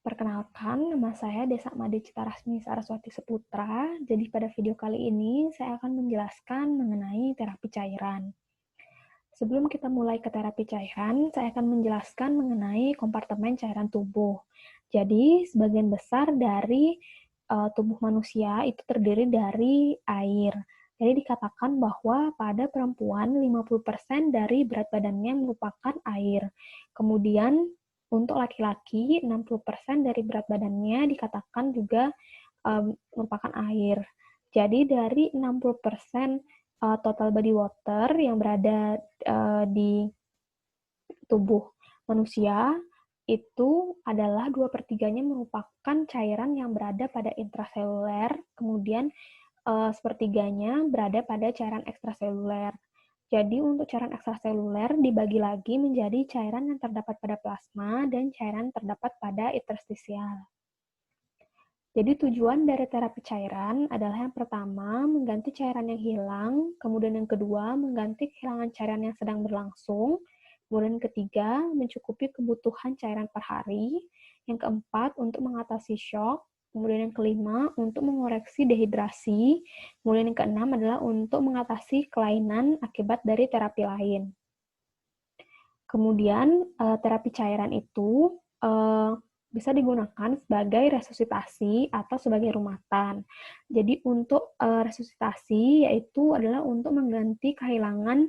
Perkenalkan, nama saya Desa Made Citarasmi Saraswati Seputra. Jadi pada video kali ini saya akan menjelaskan mengenai terapi cairan. Sebelum kita mulai ke terapi cairan, saya akan menjelaskan mengenai kompartemen cairan tubuh. Jadi sebagian besar dari tubuh manusia itu terdiri dari air. Jadi dikatakan bahwa pada perempuan 50% dari berat badannya merupakan air. Kemudian untuk laki-laki 60% dari berat badannya dikatakan juga merupakan air. Jadi dari 60% total body water yang berada di tubuh manusia itu adalah 2/3-nya merupakan cairan yang berada pada intraseluler, kemudian sepertiganya berada pada cairan ekstraseluler. Jadi untuk cairan ekstraseluler dibagi lagi menjadi cairan yang terdapat pada plasma dan cairan terdapat pada interstisial. Jadi tujuan dari terapi cairan adalah yang pertama, mengganti cairan yang hilang, kemudian yang kedua, mengganti kehilangan cairan yang sedang berlangsung, kemudian yang ketiga, mencukupi kebutuhan cairan per hari, yang keempat, untuk mengatasi shock, kemudian yang kelima, untuk mengoreksi dehidrasi, kemudian yang keenam adalah untuk mengatasi kelainan akibat dari terapi lain. Kemudian terapi cairan itu bisa digunakan sebagai resusitasi atau sebagai rumatan. Jadi untuk resusitasi yaitu adalah untuk mengganti kehilangan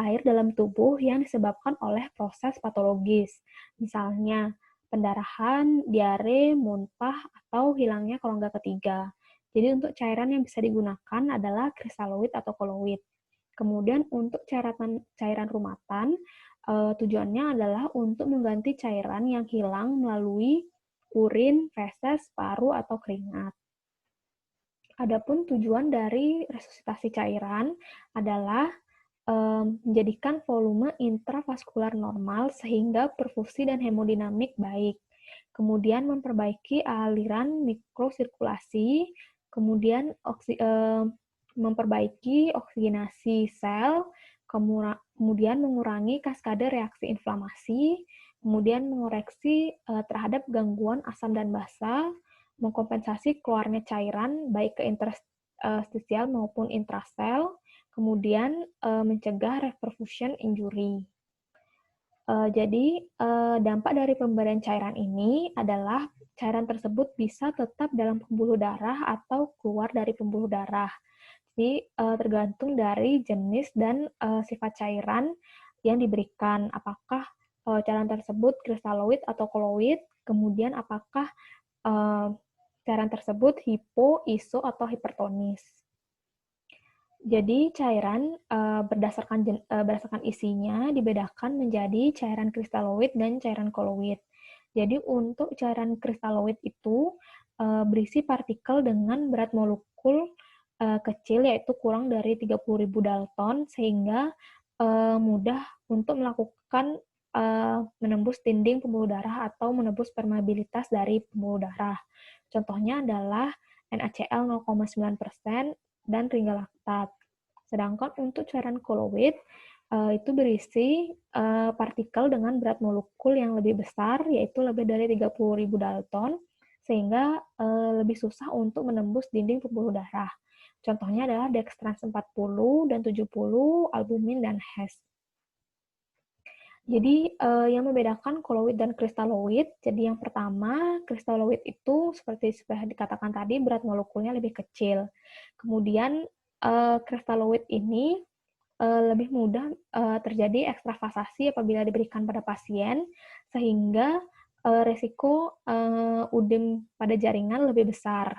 air dalam tubuh yang disebabkan oleh proses patologis. Misalnya pendarahan, diare, muntah, atau hilangnya rongga ketiga. Jadi untuk cairan yang bisa digunakan adalah kristaloid atau koloid. Kemudian untuk cairan rumatan, tujuannya adalah untuk mengganti cairan yang hilang melalui urin, feses, paru, atau keringat. Adapun tujuan dari resusitasi cairan adalah menjadikan volume intravaskular normal sehingga perfusi dan hemodinamik baik. Kemudian memperbaiki aliran mikrosirkulasi, kemudian memperbaiki oksigenasi sel, kemudian mengurangi kaskade reaksi inflamasi, kemudian mengoreksi terhadap gangguan asam dan basa, mengkompensasi keluarnya cairan baik ke interstisial maupun intrasel, kemudian mencegah reperfusion injury. Jadi dampak dari pemberian cairan ini adalah cairan tersebut bisa tetap dalam pembuluh darah atau keluar dari pembuluh darah. Jadi tergantung dari jenis dan sifat cairan yang diberikan. Apakah cairan tersebut kristaloid atau koloid, kemudian apakah cairan tersebut hipo, iso, atau hipertonis. Jadi cairan berdasarkan isinya dibedakan menjadi cairan kristaloid dan cairan koloid. Jadi untuk cairan kristaloid itu berisi partikel dengan berat molekul kecil yaitu kurang dari 30.000 Dalton sehingga mudah untuk melakukan menembus dinding pembuluh darah atau menembus permeabilitas dari pembuluh darah. Contohnya adalah NaCl 0,9% dan ringalaktat. Sedangkan untuk cairan koloid itu berisi partikel dengan berat molekul yang lebih besar, yaitu lebih dari 30.000 Dalton, sehingga lebih susah untuk menembus dinding pembuluh darah. Contohnya adalah dextrans 40 dan 70, albumin, dan Hes. Jadi yang membedakan koloid dan kristaloid, jadi yang pertama, kristaloid itu seperti sudah dikatakan tadi, berat molekulnya lebih kecil. Kemudian kristaloid ini lebih mudah terjadi ekstravasasi apabila diberikan pada pasien, sehingga resiko udem pada jaringan lebih besar.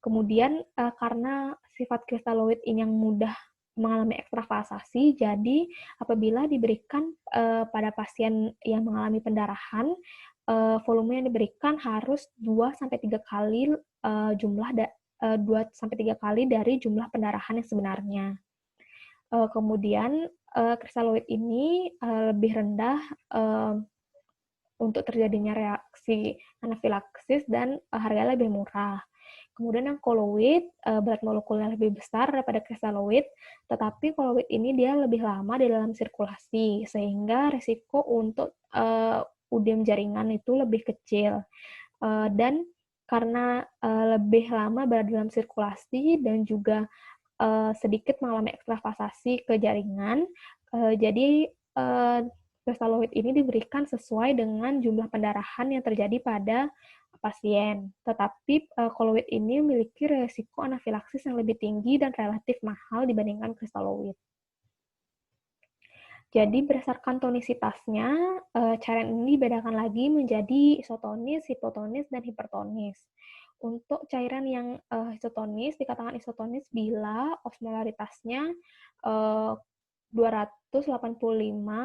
Kemudian karena sifat kristaloid ini yang mudah mengalami ekstravasasi, jadi apabila diberikan pada pasien yang mengalami pendarahan, volume yang diberikan harus 2-3 kali jumlah 2-3 kali dari jumlah pendarahan yang sebenarnya. Kemudian kristaloid ini lebih rendah untuk terjadinya reaksi anafilaksis dan harganya lebih murah. Kemudian yang koloid, berat molekulnya lebih besar daripada kristaloid, tetapi koloid ini dia lebih lama di dalam sirkulasi, sehingga risiko untuk udem jaringan itu lebih kecil. dan karena lebih lama berada dalam sirkulasi dan juga sedikit mengalami ekstravasasi ke jaringan, jadi kristaloid ini diberikan sesuai dengan jumlah pendarahan yang terjadi pada pasien. Tetapi koloid ini memiliki resiko anafilaksis yang lebih tinggi dan relatif mahal dibandingkan kristaloid. Jadi berdasarkan tonisitasnya, cairan ini dibedakan lagi menjadi isotonis, hipotonis, dan hipertonis. Untuk cairan yang isotonis dikatakan isotonis bila osmolaritasnya 285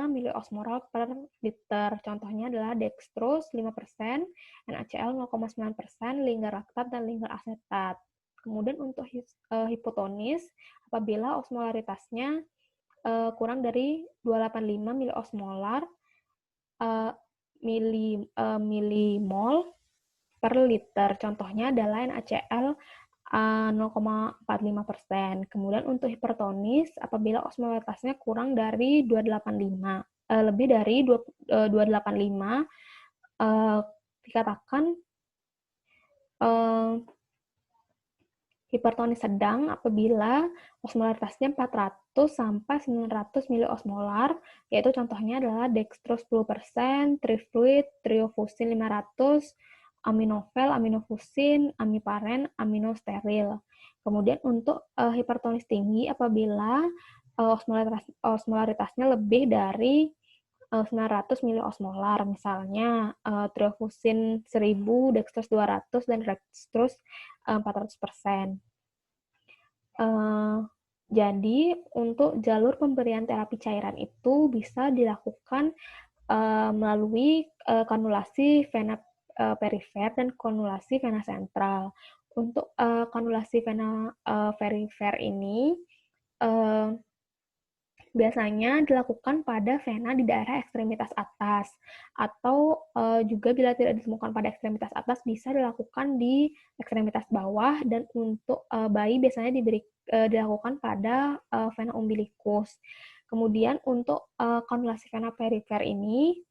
miliosmol per liter. Contohnya adalah dextrose 5%, NaCl 0,9%, lingkar laktat, dan lingkar asetat. Kemudian untuk hipotonis, apabila osmolaritasnya kurang dari 285 miliosmolar milimol per liter. Contohnya adalah NaCl 0,45%. Kemudian untuk hipertonis, apabila osmolaritasnya kurang dari 285, lebih dari 285, dikatakan hipertonis sedang apabila osmolaritasnya 400 sampai 900 miliosmolar, yaitu contohnya adalah dextrose 10%, trifluid, triofusin 500, aminovel, aminofusin, amiparen, aminosteril. Kemudian untuk hipertonis tinggi apabila osmolaritasnya lebih dari 900 miliosmolar, misalnya triofusin 1000, dextrose 200, dan dextrose 400%. Jadi, untuk jalur pemberian terapi cairan itu bisa dilakukan melalui kanulasi vena perifer dan kanulasi vena sentral. Untuk kanulasi vena perifer ini biasanya dilakukan pada vena di daerah ekstremitas atas, atau juga bila tidak ditemukan pada ekstremitas atas bisa dilakukan di ekstremitas bawah, dan untuk bayi biasanya dilakukan pada vena umbilikus. Kemudian untuk kanulasi vena perifer ini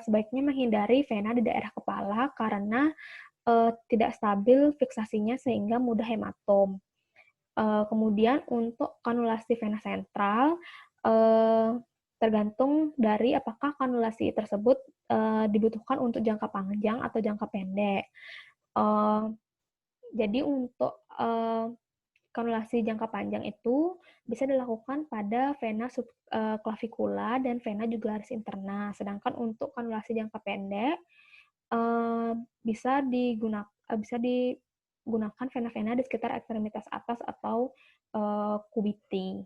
sebaiknya menghindari vena di daerah kepala karena tidak stabil fiksasinya sehingga mudah hematom. Kemudian untuk kanulasi vena sentral tergantung dari apakah kanulasi tersebut dibutuhkan untuk jangka panjang atau jangka pendek. Jadi untuk kanulasi jangka panjang itu bisa dilakukan pada vena subclavicular dan vena jugularis interna. Sedangkan untuk kanulasi jangka pendek bisa digunakan vena-vena di sekitar ekstremitas atas atau kubiti.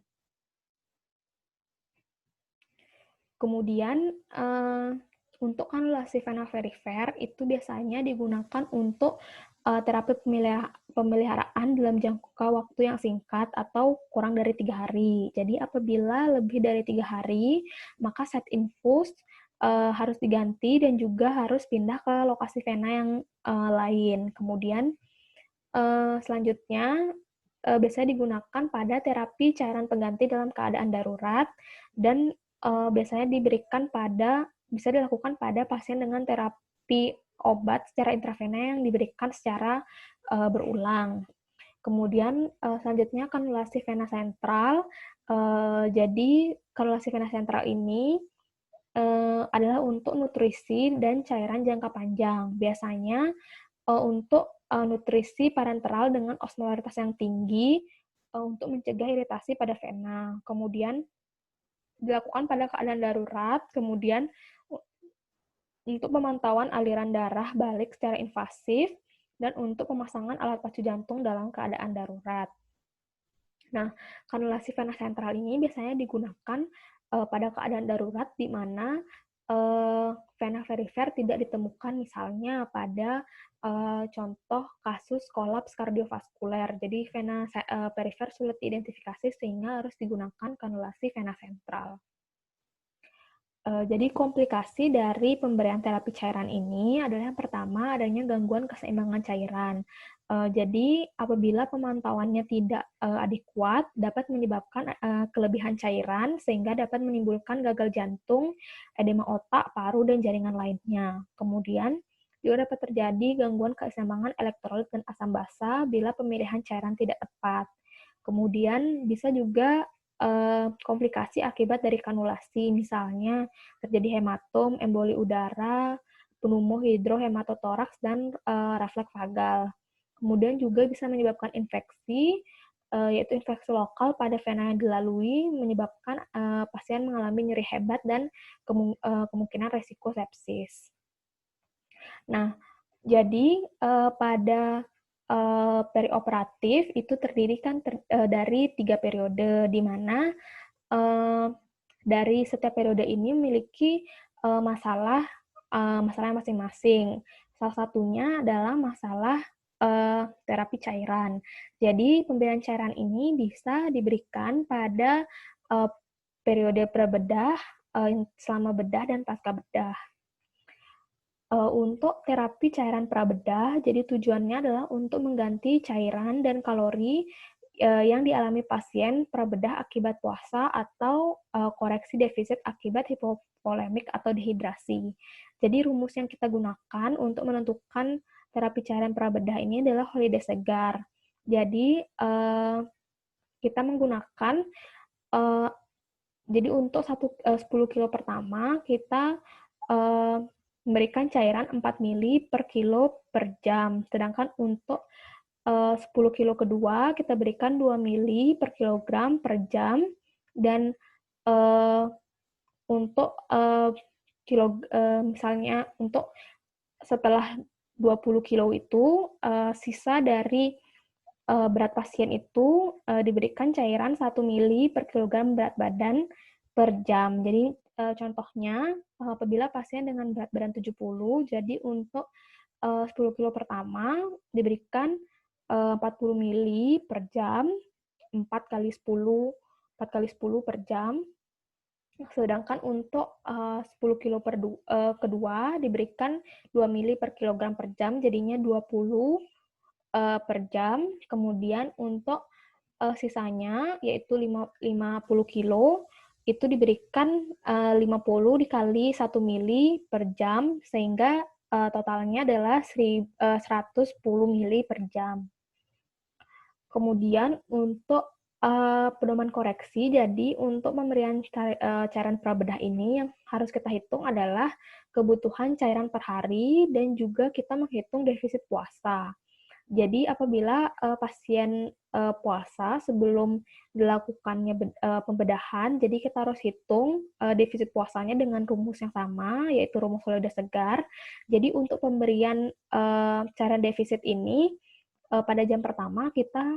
Kemudian untuk kanulasi vena perifer itu biasanya digunakan untuk terapi pemeliharaan dalam jangka waktu yang singkat atau kurang dari 3 hari. Jadi apabila lebih dari 3 hari, maka set infus harus diganti dan juga harus pindah ke lokasi vena yang lain. Kemudian selanjutnya biasanya digunakan pada terapi cairan pengganti dalam keadaan darurat dan biasanya bisa dilakukan pada pasien dengan terapi obat secara intravena yang diberikan secara berulang. Kemudian selanjutnya kanulasi vena sentral. Jadi kanulasi vena sentral ini adalah untuk nutrisi dan cairan jangka panjang. Biasanya untuk nutrisi parenteral dengan osmolaritas yang tinggi untuk mencegah iritasi pada vena. Kemudian dilakukan pada keadaan darurat, kemudian untuk pemantauan aliran darah balik secara invasif, dan untuk pemasangan alat pacu jantung dalam keadaan darurat. Nah, kanulasi vena sentral ini biasanya digunakan pada keadaan darurat di mana vena perifer tidak ditemukan, misalnya pada contoh kasus kolaps kardiovaskuler. Jadi vena perifer sulit diidentifikasi sehingga harus digunakan kanulasi vena sentral. Jadi komplikasi dari pemberian terapi cairan ini adalah yang pertama adanya gangguan keseimbangan cairan. Jadi apabila pemantauannya tidak adekuat dapat menyebabkan kelebihan cairan sehingga dapat menimbulkan gagal jantung, edema otak, paru, dan jaringan lainnya. Kemudian Juga dapat terjadi gangguan keseimbangan elektrolit dan asam basa bila pemilihan cairan tidak tepat. Kemudian bisa juga komplikasi akibat dari kanulasi, misalnya terjadi hematom, emboli udara, pneumohidrohematotoraks, dan refleks vagal. Kemudian juga bisa menyebabkan infeksi, yaitu infeksi lokal pada vena yang dilalui, menyebabkan pasien mengalami nyeri hebat dan kemungkinan resiko sepsis. Nah, jadi pada perioperatif itu terdiri kan dari 3 periode, di mana dari setiap periode ini memiliki masalah masing-masing. Salah satunya adalah masalah terapi cairan. Jadi pemberian cairan ini bisa diberikan pada periode prabedah, selama bedah, dan pasca bedah. Untuk terapi cairan prabedah, jadi tujuannya adalah untuk mengganti cairan dan kalori yang dialami pasien prabedah akibat puasa atau koreksi defisit akibat hipovolemik atau dehidrasi. Jadi rumus yang kita gunakan untuk menentukan terapi cairan prabedah ini adalah Holiday Segar. Jadi kita menggunakan jadi untuk 10 kilo pertama kita memberikan cairan 4 mili per kilo per jam. Sedangkan untuk 10 kilo kedua kita berikan 2 mili per kilogram per jam. Dan untuk misalnya untuk setelah 20 kilo itu, sisa dari berat pasien itu diberikan cairan 1 mili per kilogram berat badan per jam. Jadi contohnya apabila pasien dengan berat badan 70, jadi untuk 10 kilo pertama diberikan 40 mili per jam, 4 kali 10 per jam. Sedangkan untuk 10 kilo kedua diberikan 2 mili per kilogram per jam, jadinya 20 per jam. Kemudian untuk sisanya yaitu 50 kilo itu diberikan 50 dikali 1 mili per jam, sehingga totalnya adalah 110 mili per jam. Kemudian untuk pedoman koreksi, jadi untuk pemberian cairan prabedah ini yang harus kita hitung adalah kebutuhan cairan per hari dan juga kita menghitung defisit puasa. Jadi apabila pasien puasa sebelum dilakukannya pembedahan, jadi kita harus hitung defisit puasanya dengan rumus yang sama, yaitu rumus Holiday Segar. Jadi untuk pemberian cairan defisit ini pada jam pertama kita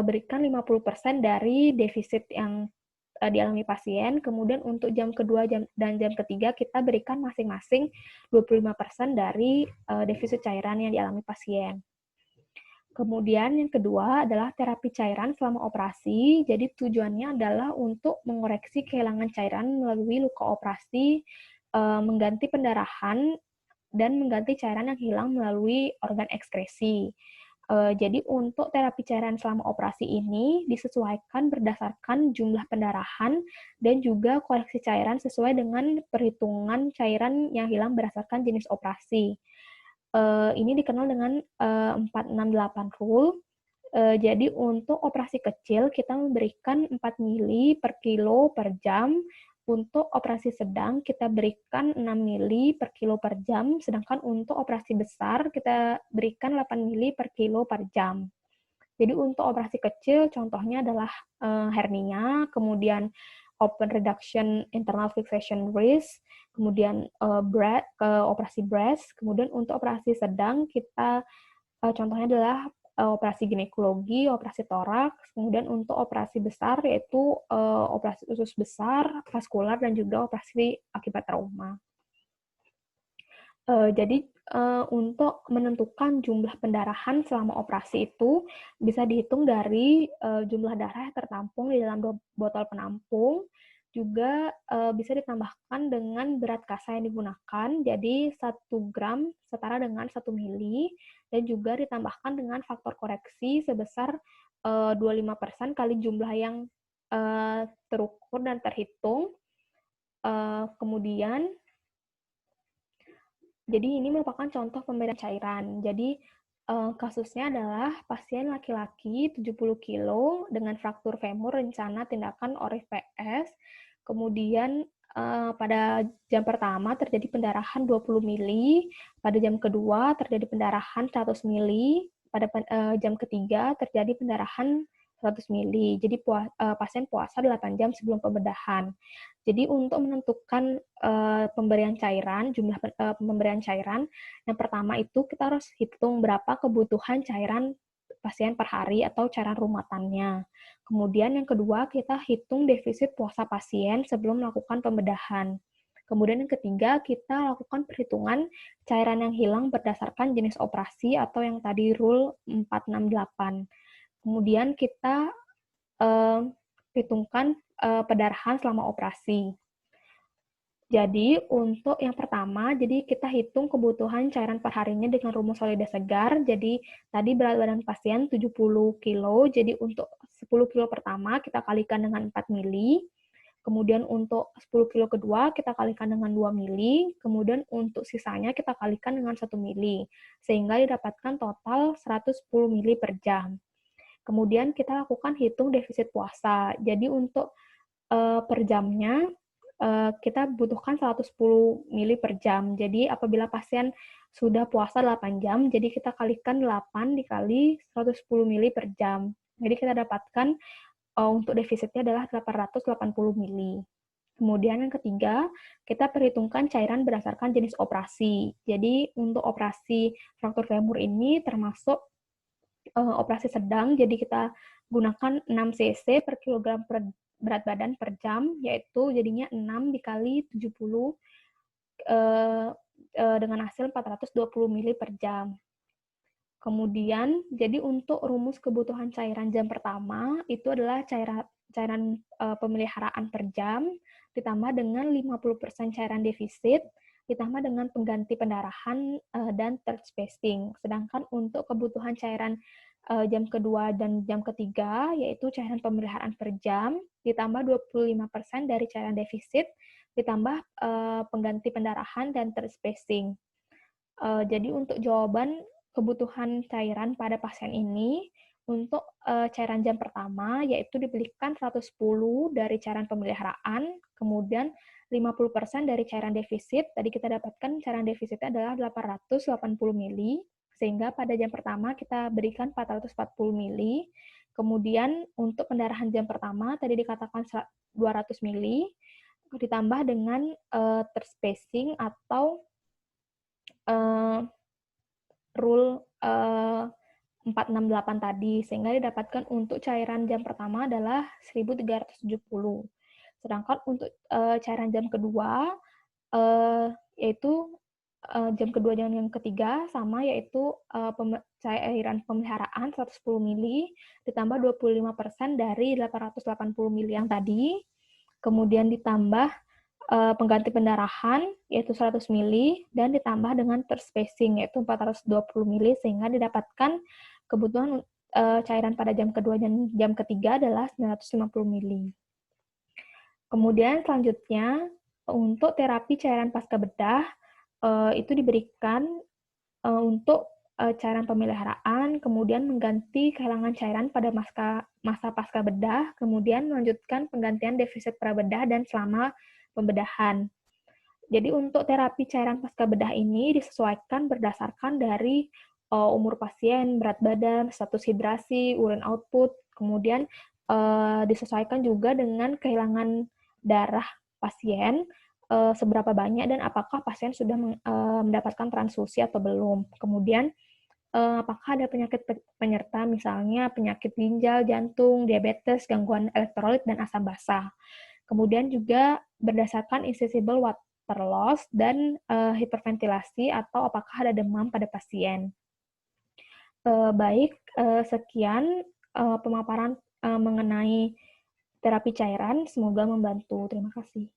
berikan 50% dari defisit yang dialami pasien. Kemudian untuk jam kedua dan jam ketiga kita berikan masing-masing 25% dari defisit cairan yang dialami pasien. Kemudian yang kedua adalah terapi cairan selama operasi. Jadi tujuannya adalah untuk mengoreksi kehilangan cairan melalui luka operasi, mengganti pendarahan, dan mengganti cairan yang hilang melalui organ ekskresi. Jadi untuk terapi cairan selama operasi ini disesuaikan berdasarkan jumlah pendarahan dan juga koreksi cairan sesuai dengan perhitungan cairan yang hilang berdasarkan jenis operasi. Ini dikenal dengan 468 rule. Jadi untuk operasi kecil kita memberikan 4 mili per kilo per jam. Untuk operasi sedang kita berikan 6 mili per kilo per jam, sedangkan untuk operasi besar kita berikan 8 mili per kilo per jam. Jadi untuk operasi kecil contohnya adalah hernia, kemudian open reduction internal fixation wrist, kemudian operasi breast, kemudian untuk operasi sedang kita contohnya adalah operasi ginekologi, operasi toraks, kemudian untuk operasi besar yaitu operasi usus besar, vaskular, dan juga operasi akibat trauma. Jadi untuk menentukan jumlah pendarahan selama operasi itu bisa dihitung dari jumlah darah yang tertampung di dalam botol penampung, juga bisa ditambahkan dengan berat kasa yang digunakan, jadi 1 gram setara dengan 1 mili, dan juga ditambahkan dengan faktor koreksi sebesar 25% kali jumlah yang terukur dan terhitung. Kemudian Jadi ini merupakan contoh pemberian cairan. Jadi kasusnya adalah pasien laki-laki 70 kilo dengan fraktur femur rencana tindakan ORIF PS. Kemudian pada jam pertama terjadi pendarahan 20 mili, pada jam kedua terjadi pendarahan 100 mili, pada jam ketiga terjadi pendarahan 100 mili. Jadi pasien puasa 8 jam sebelum pembedahan. Jadi untuk menentukan pemberian cairan, jumlah pemberian cairan, yang pertama itu kita harus hitung berapa kebutuhan cairan pasien per hari atau cairan rumatannya. Kemudian yang kedua, kita hitung defisit puasa pasien sebelum melakukan pembedahan. Kemudian yang ketiga, kita lakukan perhitungan cairan yang hilang berdasarkan jenis operasi atau yang tadi Rule 468. Kemudian kita hitungkan pendarahan selama operasi. Jadi untuk yang pertama, jadi kita hitung kebutuhan cairan per harinya dengan rumus solida segar. Jadi tadi berat badan pasien 70 kilo, jadi untuk 10 kilo pertama kita kalikan dengan 4 mili. Kemudian untuk 10 kilo kedua kita kalikan dengan 2 mili. Kemudian untuk sisanya kita kalikan dengan 1 mili. Sehingga didapatkan total 110 mili per jam. Kemudian kita lakukan hitung defisit puasa. Jadi untuk per jamnya kita butuhkan 110 mili per jam. Jadi apabila pasien sudah puasa 8 jam, jadi kita kalikan 8 dikali 110 mili per jam. Jadi kita dapatkan untuk defisitnya adalah 880 mili. Kemudian yang ketiga, kita perhitungkan cairan berdasarkan jenis operasi. Jadi untuk operasi fraktur femur ini termasuk operasi sedang, jadi kita gunakan 6 cc per kilogram per berat badan per jam, yaitu jadinya 6 dikali 70 dengan hasil 420 mili per jam. Kemudian, jadi untuk rumus kebutuhan cairan jam pertama, itu adalah cairan pemeliharaan per jam, ditambah dengan 50% cairan defisit, ditambah dengan pengganti pendarahan dan third spacing. Sedangkan untuk kebutuhan cairan jam kedua dan jam ketiga, yaitu cairan pemeliharaan per jam, ditambah 25% dari cairan defisit, ditambah pengganti pendarahan dan third spacing. Jadi untuk jawaban kebutuhan cairan pada pasien ini, untuk cairan jam pertama, yaitu diberikan 110 dari cairan pemeliharaan, kemudian 50% dari cairan defisit, tadi kita dapatkan cairan defisitnya adalah 880 mili, sehingga pada jam pertama kita berikan 440 mili, kemudian untuk pendarahan jam pertama, tadi dikatakan 200 mili, ditambah dengan terspacing atau Rule 468 tadi, sehingga didapatkan untuk cairan jam pertama adalah 1370. Sedangkan untuk cairan jam kedua, yaitu jam kedua dan yang ketiga sama, yaitu cairan pemeliharaan 110 mili ditambah 25% dari 880 mili yang tadi, kemudian ditambah pengganti pendarahan yaitu 100 mili dan ditambah dengan terspacing yaitu 420 mili, sehingga didapatkan kebutuhan cairan pada jam kedua dan jam ketiga adalah 950 mili. Kemudian selanjutnya untuk terapi cairan pasca bedah itu diberikan untuk cairan pemeliharaan, kemudian mengganti kehilangan cairan pada masa pasca bedah, kemudian melanjutkan penggantian defisit prabedah dan selama pembedahan. Jadi untuk terapi cairan pasca bedah ini disesuaikan berdasarkan dari umur pasien, berat badan, status hidrasi, urin output, kemudian disesuaikan juga dengan kehilangan darah pasien, seberapa banyak dan apakah pasien sudah mendapatkan transfusi atau belum. Kemudian apakah ada penyakit penyerta, misalnya penyakit ginjal, jantung, diabetes, gangguan elektrolit, dan asam basah. Kemudian juga berdasarkan invisible water loss dan hiperventilasi atau apakah ada demam pada pasien. Baik, sekian pemaparan mengenai terapi cairan. Semoga membantu. Terima kasih.